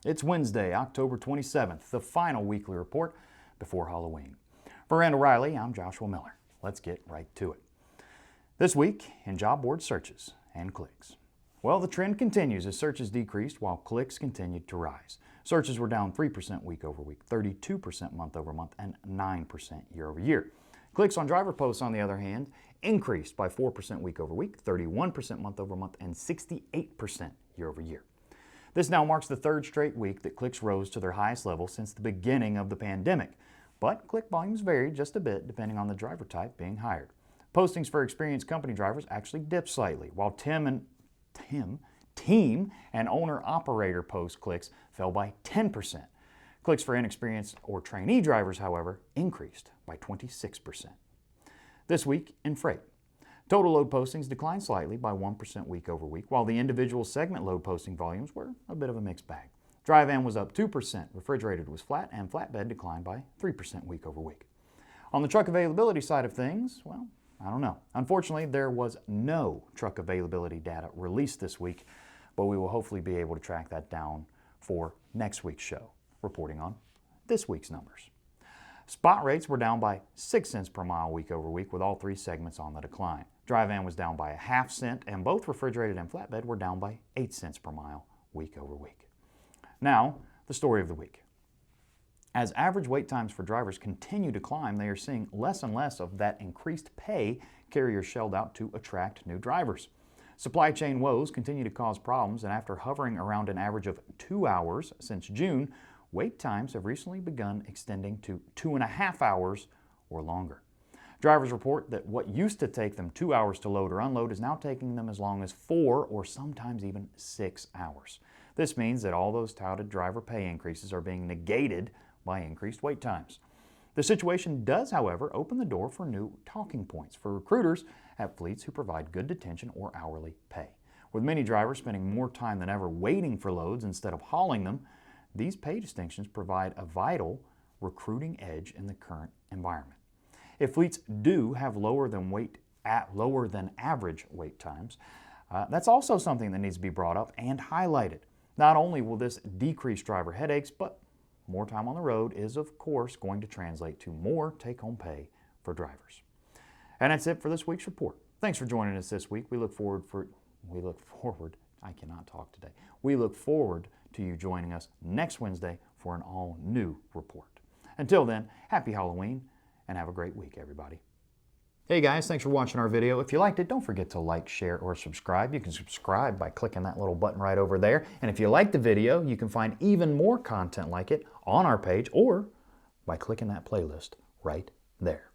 It's Wednesday, October 27th, the final weekly report before Halloween. For Randall Riley, I'm Joshua Miller. Let's get right to it. This week in job board searches and clicks. Well, the trend continues as searches decreased while clicks continued to rise. Searches were down 3% week over week, 32% month over month, and 9% year over year. Clicks on driver posts, on the other hand, increased by 4% week over week, 31% month over month, and 68% year over year. This now marks the third straight week that clicks rose to their highest level since the beginning of the pandemic. But click volumes varied just a bit depending on the driver type being hired. Postings for experienced company drivers actually dipped slightly, while team and owner-operator post clicks fell by 10%. Clicks for inexperienced or trainee drivers, however, increased by 26%. This week in freight. Total load postings declined slightly by 1% week over week, while the individual segment load posting volumes were a bit of a mixed bag. Dry van was up 2%, refrigerated was flat, and flatbed declined by 3% week over week. On the truck availability side of things, well, I don't know. Unfortunately, there was no truck availability data released this week, but we will hopefully be able to track that down for next week's show, reporting on this week's numbers. Spot rates were down by 6 cents per mile week over week, with all three segments on the decline. Dry van was down by a half cent, and both refrigerated and flatbed were down by 8 cents per mile week over week. Now, the story of the week. As average wait times for drivers continue to climb, they are seeing less and less of that increased pay carriers shelled out to attract new drivers. Supply chain woes continue to cause problems, and after hovering around an average of 2 hours since June, wait times have recently begun extending to 2.5 hours or longer. Drivers report that what used to take them 2 hours to load or unload is now taking them as long as 4 or sometimes even 6 hours. This means that all those touted driver pay increases are being negated by increased wait times. The situation does, however, open the door for new talking points for recruiters at fleets who provide good detention or hourly pay. With many drivers spending more time than ever waiting for loads instead of hauling them, these pay distinctions provide a vital recruiting edge in the current environment. If fleets do have lower than average wait times, that's also something that needs to be brought up and highlighted. Not only will this decrease driver headaches, but more time on the road is, of course, going to translate to more take-home pay for drivers. And that's it for this week's report. Thanks for joining us this week. We look forward to you joining us next Wednesday for an all-new report. Until then, happy Halloween and have a great week, everybody. Hey guys, thanks for watching our video. If you liked it, don't forget to like, share, or subscribe. You can subscribe by clicking that little button right over there. And if you like the video, you can find even more content like it on our page or by clicking that playlist right there.